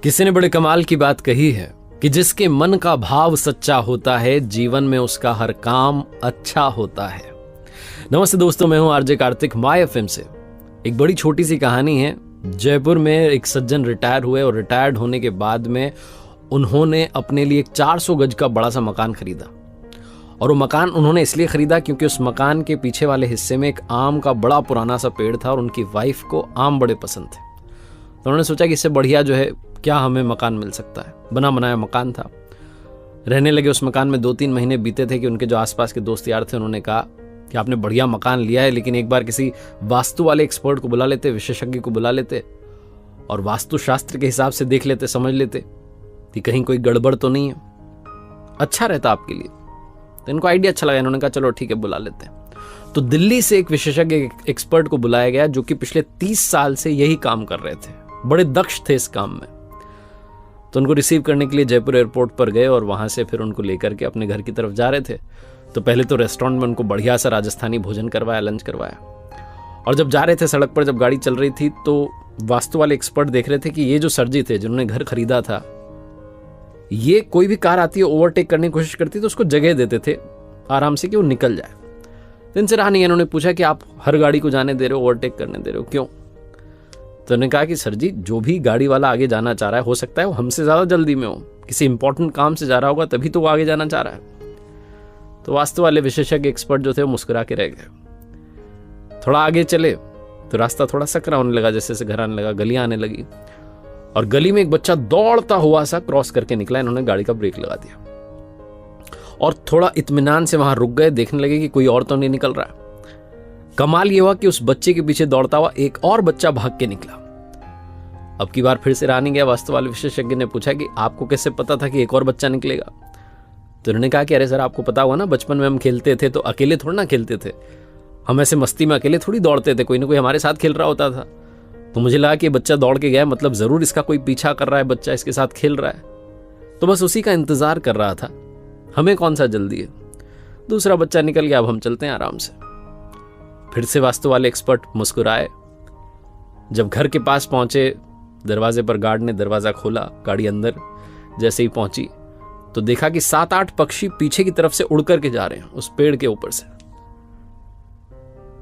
किसी ने बड़े कमाल की बात कही है कि जिसके मन का भाव सच्चा होता है जीवन में उसका हर काम अच्छा होता है। नमस्ते दोस्तों, मैं हूं आरजे कार्तिक माय एफएम से। एक बड़ी छोटी सी कहानी है। जयपुर में एक सज्जन रिटायर हुए और रिटायर्ड होने के बाद में उन्होंने अपने लिए एक 400 गज का बड़ा सा मकान खरीदा। और वो मकान उन्होंने इसलिए खरीदा क्योंकि उस मकान के पीछे वाले हिस्से में एक आम का बड़ा पुराना सा पेड़ था और उनकी वाइफ को आम बड़े पसंद थे। तो उन्होंने सोचा कि इससे बढ़िया जो है क्या हमें मकान मिल सकता है। बना बनाया मकान था। रहने लगे उस मकान में। 2-3 महीने बीते थे कि उनके जो आसपास के दोस्त यार थे उन्होंने कहा कि आपने बढ़िया मकान लिया है, लेकिन एक बार किसी वास्तु वाले एक्सपर्ट को बुला लेते, विशेषज्ञ को बुला लेते और वास्तु शास्त्र के हिसाब से देख लेते, समझ लेते कि कहीं कोई गड़बड़ तो नहीं है, अच्छा रहता आपके लिए। तो इनको आइडिया अच्छा लगा। इन्होंने कहा चलो ठीक है, बुला लेते हैं। तो दिल्ली से एक विशेषज्ञ एक्सपर्ट को बुलाया गया जो कि पिछले 30 साल से यही काम कर रहे थे, बड़े दक्ष थे इस काम में। तो उनको रिसीव करने के लिए जयपुर एयरपोर्ट पर गए और वहां से फिर उनको लेकर के अपने घर की तरफ जा रहे थे। तो पहले तो रेस्टोरेंट में उनको बढ़िया सा राजस्थानी भोजन करवाया, लंच करवाया। और जब जा रहे थे सड़क पर, जब गाड़ी चल रही थी, तो वास्तु वाले एक्सपर्ट देख रहे थे कि ये जो सर जी थे जिन्होंने घर खरीदा था, ये कोई भी कार आती है ओवरटेक करने की कोशिश करती तो उसको जगह देते थे आराम से कि वो निकल जाए। तो इनसे रहा नहीं। इन्होंने पूछा कि आप हर गाड़ी को जाने दे रहे हो, ओवरटेक करने दे रहे हो, क्यों? तो उन्होंने कहा कि सर जी, जो भी गाड़ी वाला आगे जाना चाह रहा है, हो सकता है वो हमसे ज्यादा जल्दी में हो, किसी इंपॉर्टेंट काम से जा रहा होगा तभी तो वो आगे जाना चाह रहा है। तो वास्तु वाले विशेषज्ञ एक्सपर्ट जो थे वो मुस्कुरा के रह गए। थोड़ा आगे चले तो रास्ता थोड़ा सकरा होने लगा, जैसे से घर आने लगा, गलियां आने लगी और गली में एक बच्चा दौड़ता हुआ सा क्रॉस करके निकला। इन्होंने गाड़ी का ब्रेक लगा दिया और थोड़ा इत्मीनान से वहां रुक गए, देखने लगे कि कोई और तो नहीं निकल रहा है। कमाल ये हुआ कि उस बच्चे के पीछे दौड़ता हुआ एक और बच्चा भाग के निकला। अब की बार फिर से रहा नहीं गया। वास्तु वाले विशेषज्ञ ने पूछा कि आपको कैसे पता था कि एक और बच्चा निकलेगा? तो उन्होंने कहा कि अरे सर, आपको पता हुआ ना, बचपन में हम खेलते थे तो अकेले थोड़ा ना खेलते थे, हम ऐसे मस्ती में अकेले थोड़ी दौड़ते थे, कोई ना कोई हमारे साथ खेल रहा होता था। तो मुझे लगा कि बच्चा दौड़ के गया, मतलब जरूर इसका कोई पीछा कर रहा है, बच्चा इसके साथ खेल रहा है, तो बस उसी का इंतजार कर रहा था, हमें कौन सा जल्दी है। दूसरा बच्चा निकल गया, अब हम चलते हैं आराम से। फिर से वास्तु वाले एक्सपर्ट मुस्कुराए। जब घर के पास पहुंचे, दरवाजे पर गार्ड ने दरवाजा खोला, गाड़ी अंदर जैसे ही पहुंची तो देखा कि 7-8 पक्षी पीछे की तरफ से उड़ करके जा रहे हैं उस पेड़ के ऊपर से।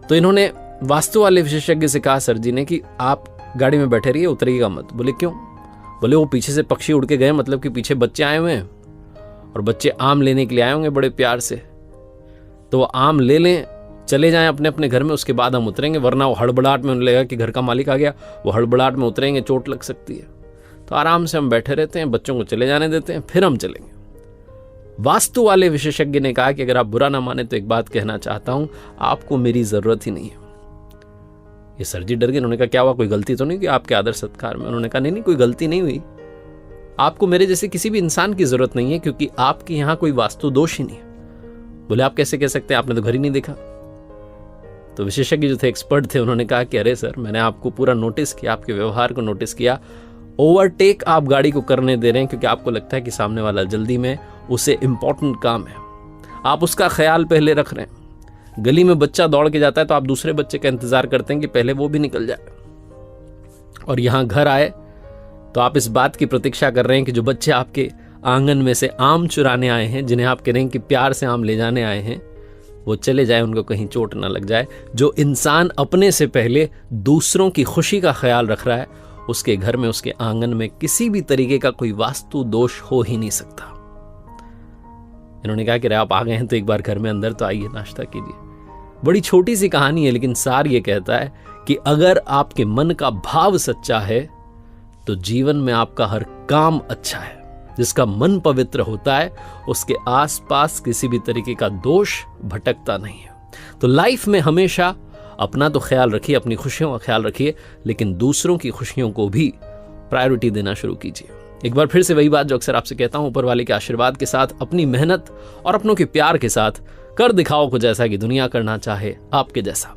तो इन्होंने वास्तु वाले विशेषज्ञ से कहा सर जी ने कि आप गाड़ी में बैठे रहिए, उतरिएगा मत। बोले क्यों? बोले वो पीछे से पक्षी उड़ के गए, मतलब कि पीछे बच्चे आए हुए हैं और बच्चे आम लेने के लिए आए होंगे बड़े प्यार से, तो वो आम ले लें, चले जाएं अपने अपने घर में, उसके बाद हम उतरेंगे, वरना वो हड़बड़ाहट में उन्हें लगेगा कि घर का मालिक आ गया, वो हड़बड़ाहट में उतरेंगे, चोट लग सकती है। तो आराम से हम बैठे रहते हैं, बच्चों को चले जाने देते हैं, फिर हम चलेंगे। वास्तु वाले विशेषज्ञ ने कहा कि अगर आप बुरा ना माने तो एक बात कहना चाहता हूं, आपको मेरी जरूरत ही नहीं है। ये सर जी डर गए। उन्होंने कहा क्या हुआ, कोई गलती तो नहीं की आपके आदर सत्कार में? उन्होंने कहा नहीं, कोई गलती नहीं हुई, आपको मेरे जैसे किसी भी इंसान की जरूरत नहीं है, क्योंकि आपके यहां कोई वास्तु दोष ही नहीं है। बोले आप कैसे कह सकते हैं, आपने तो घर ही नहीं देखा। तो विशेषज्ञ जो थे, एक्सपर्ट थे, उन्होंने कहा कि अरे सर, मैंने आपको पूरा नोटिस किया, आपके व्यवहार को नोटिस किया। ओवरटेक आप गाड़ी को करने दे रहे हैं क्योंकि आपको लगता है कि सामने वाला जल्दी में, उसे इंपॉर्टेंट काम है, आप उसका ख्याल पहले रख रहे हैं। गली में बच्चा दौड़ के जाता है तो आप दूसरे बच्चे का इंतजार करते हैं कि पहले वो भी निकल जाए। और यहां घर आए तो आप इस बात की प्रतीक्षा कर रहे हैं कि जो बच्चे आपके आंगन में से आम चुराने आए हैं, जिन्हें आप कह रहे हैं कि प्यार से आम ले जाने आए हैं, वो चले जाए, उनको कहीं चोट ना लग जाए। जो इंसान अपने से पहले दूसरों की खुशी का ख्याल रख रहा है, उसके घर में, उसके आंगन में किसी भी तरीके का कोई वास्तु दोष हो ही नहीं सकता। इन्होंने कहा कि आप आ गए हैं तो एक बार घर में अंदर तो आइए, नाश्ता कीजिए। बड़ी छोटी सी कहानी है, लेकिन सार ये कहता है कि अगर आपके मन का भाव सच्चा है तो जीवन में आपका हर काम अच्छा है। जिसका मन पवित्र होता है उसके आसपास किसी भी तरीके का दोष भटकता नहीं है। तो लाइफ में हमेशा अपना तो ख्याल रखिए, अपनी खुशियों का ख्याल रखिए, लेकिन दूसरों की खुशियों को भी प्रायोरिटी देना शुरू कीजिए। एक बार फिर से वही बात जो अक्सर आपसे कहता हूं, ऊपर वाले के आशीर्वाद के साथ, अपनी मेहनत और अपनों के प्यार के साथ कर दिखाओ कुछ ऐसा कि दुनिया करना चाहे आपके जैसा।